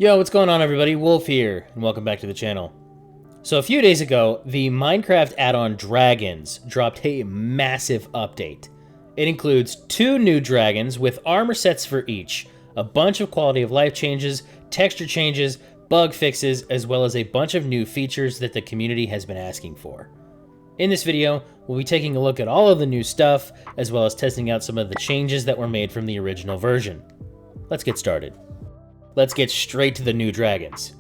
Yo, what's going on everybody? Wolf here, and welcome back to the channel. So a few days ago, the Minecraft add-on Dragons dropped a massive update. It includes 2 new dragons with armor sets for each, a bunch of quality of life changes, texture changes, bug fixes, as well as a bunch of new features that the community has been asking for. In this video, we'll be taking a look at all of the new stuff, as well as testing out some of the changes that were made from the original version. Let's get started. Let's get straight to the new dragons.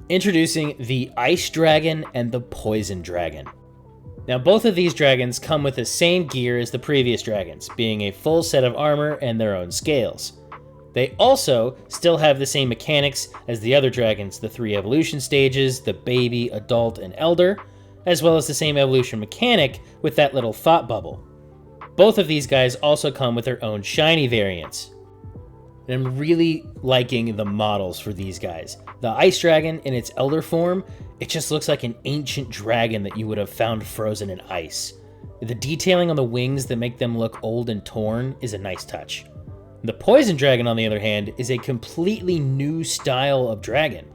Introducing the Ice Dragon and the Poison Dragon. Now both of these dragons come with the same gear as the previous dragons, being a full set of armor and their own scales. They also still have the same mechanics as the other dragons, the 3 evolution stages, the baby, adult, and elder, as well as the same evolution mechanic with that little thought bubble. Both of these guys also come with their own shiny variants. And I'm really liking the models for these guys. The Ice Dragon in its elder form, it just looks like an ancient dragon that you would have found frozen in ice. The detailing on the wings that make them look old and torn is a nice touch. The Poison Dragon, on the other hand, is a completely new style of dragon.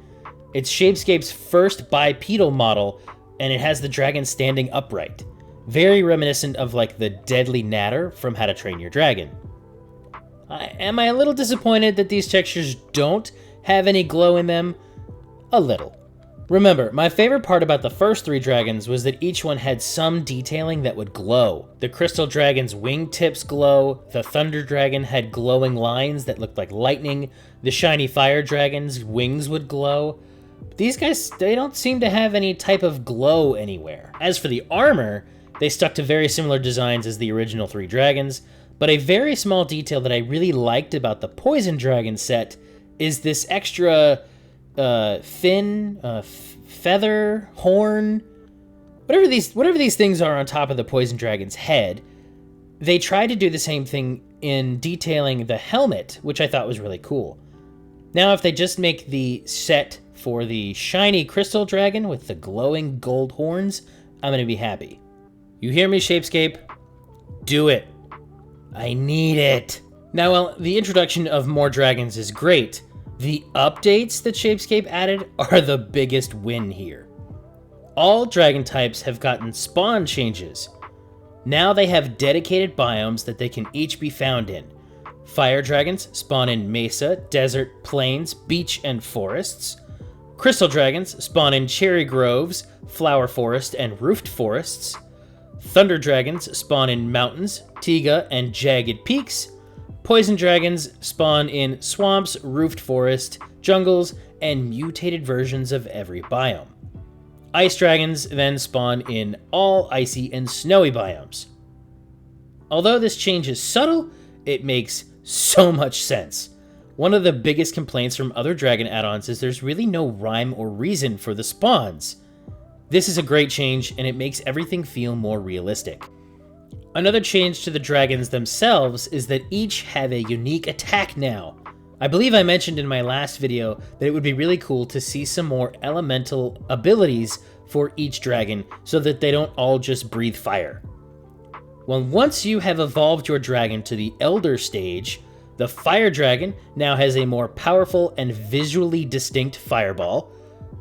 It's Shapescape's first bipedal model, and it has the dragon standing upright. Very reminiscent of like the Deadly Natter from How to Train Your Dragon. Am I a little disappointed that these textures don't have any glow in them? A little. Remember, my favorite part about the first 3 dragons was that each one had some detailing that would glow. The Crystal Dragon's wingtips glow, the Thunder Dragon had glowing lines that looked like lightning, the Shiny Fire Dragon's wings would glow. But these guys, they don't seem to have any type of glow anywhere. As for the armor, they stuck to very similar designs as the original 3 dragons, but a very small detail that I really liked about the Poison Dragon set is this extra fin, feather, horn, whatever these things are on top of the Poison Dragon's head. They tried to do the same thing in detailing the helmet, which I thought was really cool. Now, if they just make the set for the shiny Crystal Dragon with the glowing gold horns, I'm gonna be happy. You hear me, Shapescape? Do it. I need it. Now, while the introduction of more dragons is great, the updates that Shapescape added are the biggest win here. All dragon types have gotten spawn changes. Now they have dedicated biomes that they can each be found in. Fire dragons spawn in mesa, desert, plains, beach, and forests. Crystal dragons spawn in cherry groves, flower forest, and roofed forests. Thunder dragons spawn in mountains, taiga, and jagged peaks. Poison dragons spawn in swamps, roofed forest, jungles, and mutated versions of every biome. Ice dragons then spawn in all icy and snowy biomes. Although this change is subtle, it makes so much sense. One of the biggest complaints from other dragon add-ons is there's really no rhyme or reason for the spawns. This is a great change, and it makes everything feel more realistic. Another change to the dragons themselves is that each have a unique attack now. I believe I mentioned in my last video that it would be really cool to see some more elemental abilities for each dragon so that they don't all just breathe fire. Well, once you have evolved your dragon to the Elder stage, the Fire Dragon now has a more powerful and visually distinct fireball.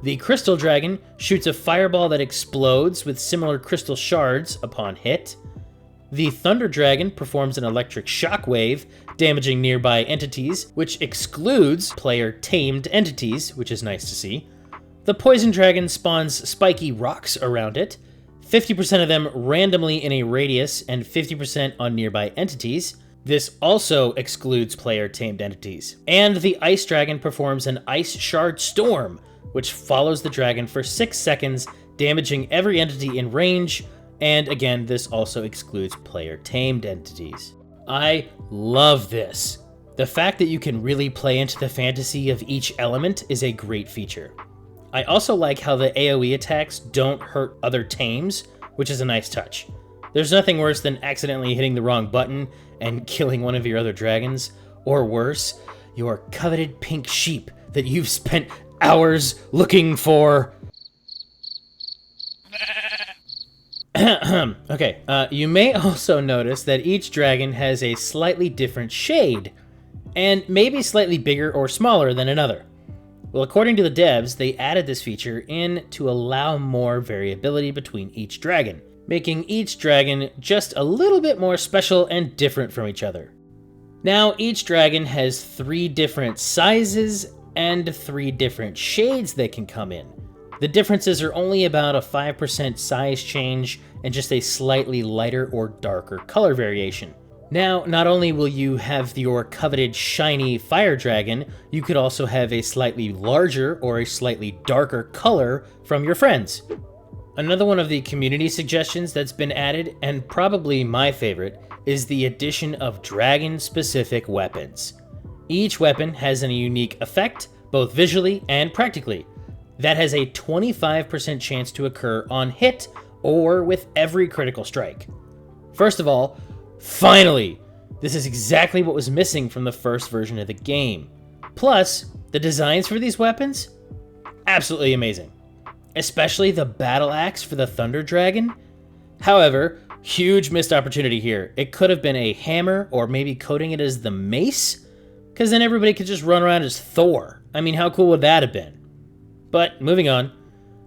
The Crystal Dragon shoots a fireball that explodes with similar crystal shards upon hit. The Thunder Dragon performs an electric shockwave, damaging nearby entities, which excludes player-tamed entities, which is nice to see. The Poison Dragon spawns spiky rocks around it, 50% of them randomly in a radius and 50% on nearby entities. This also excludes player-tamed entities. And the Ice Dragon performs an ice shard storm, which follows the dragon for 6 seconds, damaging every entity in range, and again, this also excludes player-tamed entities. I love this. The fact that you can really play into the fantasy of each element is a great feature. I also like how the AoE attacks don't hurt other tames, which is a nice touch. There's nothing worse than accidentally hitting the wrong button and killing one of your other dragons, or worse, your coveted pink sheep that you've spent hours looking for. Okay, you may also notice that each dragon has a slightly different shade, and maybe slightly bigger or smaller than another. Well, according to the devs, they added this feature in to allow more variability between each dragon, making each dragon just a little bit more special and different from each other. Now, each dragon has 3 different sizes and 3 different shades they can come in. The differences are only about a 5% size change and just a slightly lighter or darker color variation. Now, not only will you have your coveted shiny fire dragon, you could also have a slightly larger or a slightly darker color from your friends. Another one of the community suggestions that's been added, and probably my favorite, is the addition of dragon-specific weapons. Each weapon has a unique effect, both visually and practically, that has a 25% chance to occur on hit or with every critical strike. First of all, finally! This is exactly what was missing from the first version of the game. Plus, the designs for these weapons? Absolutely amazing. Especially the battle axe for the Thunder Dragon. However, huge missed opportunity here. It could have been a hammer, or maybe coding it as the mace, because then everybody could just run around as Thor. I mean, how cool would that have been? But moving on,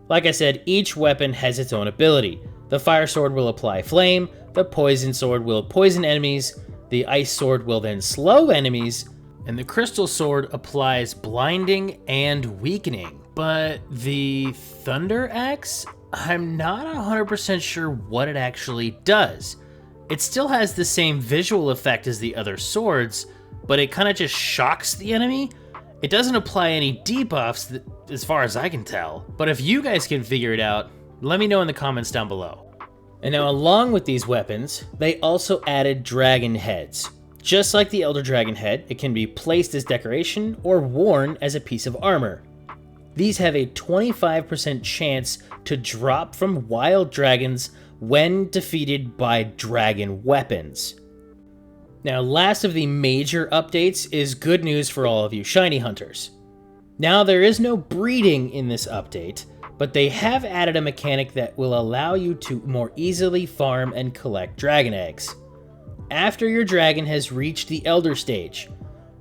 like I said, each weapon has its own ability. The fire sword will apply flame, the poison sword will poison enemies, the ice sword will then slow enemies, and the crystal sword applies blinding and weakening. But the Thunder Axe, I'm not 100% sure what it actually does. It still has the same visual effect as the other swords, but it kind of just shocks the enemy. It doesn't apply any debuffs as far as I can tell, but if you guys can figure it out, let me know in the comments down below. And now along with these weapons, they also added dragon heads. Just like the Elder Dragon head, it can be placed as decoration or worn as a piece of armor. These have a 25% chance to drop from wild dragons when defeated by dragon weapons. Now, last of the major updates is good news for all of you shiny hunters. Now, there is no breeding in this update, but they have added a mechanic that will allow you to more easily farm and collect dragon eggs. After your dragon has reached the Elder stage,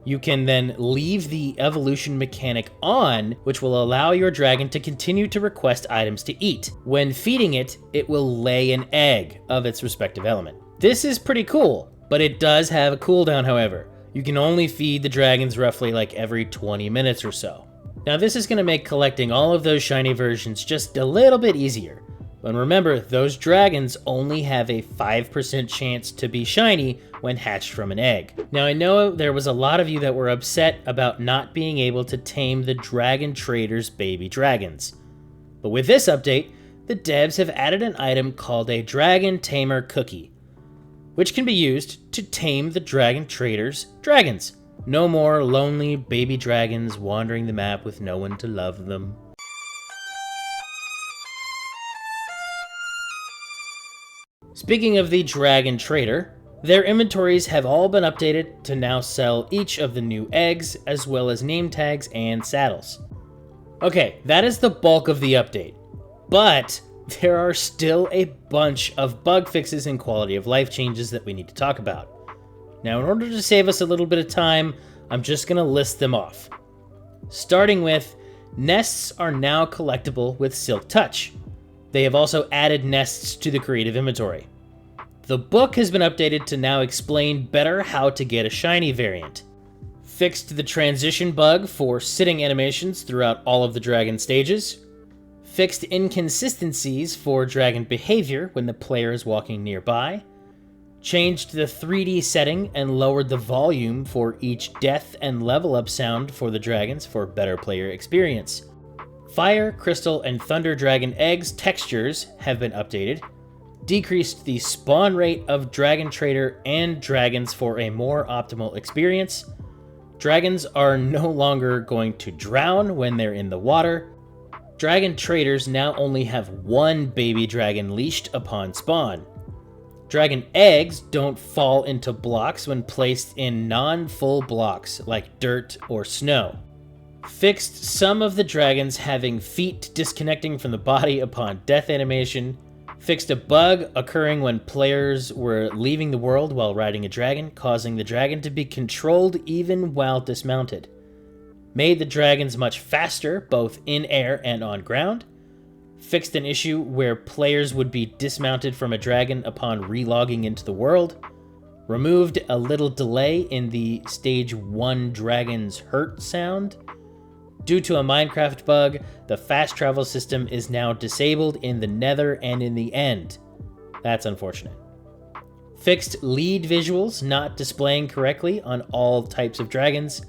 you can then leave the evolution mechanic on, which will allow your dragon to continue to request items to eat. When feeding it, it will lay an egg of its respective element. This is pretty cool, but it does have a cooldown, however. You can only feed the dragons roughly like every 20 minutes or so. Now this is going to make collecting all of those shiny versions just a little bit easier. But remember, those dragons only have a 5% chance to be shiny when hatched from an egg. Now I know there was a lot of you that were upset about not being able to tame the dragon traders' baby dragons. But with this update, the devs have added an item called a Dragon Tamer Cookie, which can be used to tame the dragon traders' dragons. No more lonely baby dragons wandering the map with no one to love them. Speaking of the Dragon Trader, their inventories have all been updated to now sell each of the new eggs, as well as name tags and saddles. Okay, that is the bulk of the update, but there are still a bunch of bug fixes and quality of life changes that we need to talk about. Now, in order to save us a little bit of time, I'm just going to list them off. Starting with, nests are now collectible with Silk Touch. They have also added nests to the creative inventory. The book has been updated to now explain better how to get a shiny variant. Fixed the transition bug for sitting animations throughout all of the dragon stages. Fixed inconsistencies for dragon behavior when the player is walking nearby. Changed the 3D setting and lowered the volume for each death and level up sound for the dragons for better player experience. Fire, Crystal, and Thunder Dragon eggs textures have been updated, decreased the spawn rate of Dragon Trader and dragons for a more optimal experience. Dragons are no longer going to drown when they're in the water. Dragon Traders now only have one baby dragon leashed upon spawn. Dragon eggs don't fall into blocks when placed in non-full blocks like dirt or snow. Fixed some of the dragons having feet disconnecting from the body upon death animation. Fixed a bug occurring when players were leaving the world while riding a dragon, causing the dragon to be controlled even while dismounted. made the dragons much faster, both in air and on ground, fixed an issue where players would be dismounted from a dragon upon relogging into the world, removed a little delay in the stage 1 dragon's hurt sound. Due to a Minecraft bug, the fast travel system is now disabled in the Nether and in the End. That's unfortunate. Fixed lead visuals not displaying correctly on all types of dragons.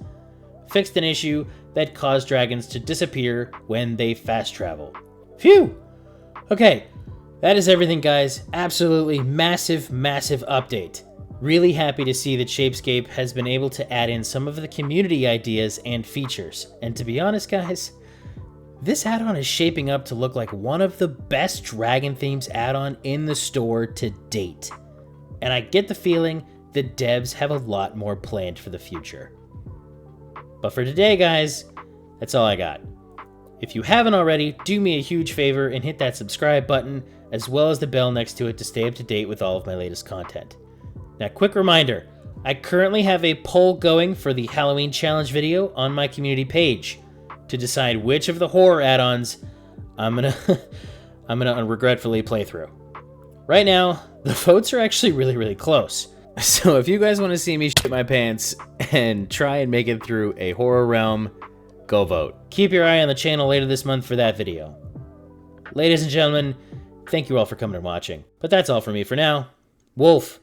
Fixed an issue that caused dragons to disappear when they fast travel. Phew! Okay, that is everything, guys. Absolutely massive, massive update. Really happy to see that Shapescape has been able to add in some of the community ideas and features. And to be honest, guys, this add-on is shaping up to look like one of the best Dragon Themes add-on in the store to date. And I get the feeling that devs have a lot more planned for the future. But for today, guys, that's all I got. If you haven't already, do me a huge favor and hit that subscribe button, as well as the bell next to it to stay up to date with all of my latest content. Now, quick reminder, I currently have a poll going for the Halloween challenge video on my community page to decide which of the horror add-ons I'm gonna regretfully play through. Right now, the votes are actually really close. So if you guys want to see me shit my pants and try and make it through a horror realm, go vote. Keep your eye on the channel later this month for that video. Ladies and gentlemen, thank you all for coming and watching. But that's all for me for now. Wolf.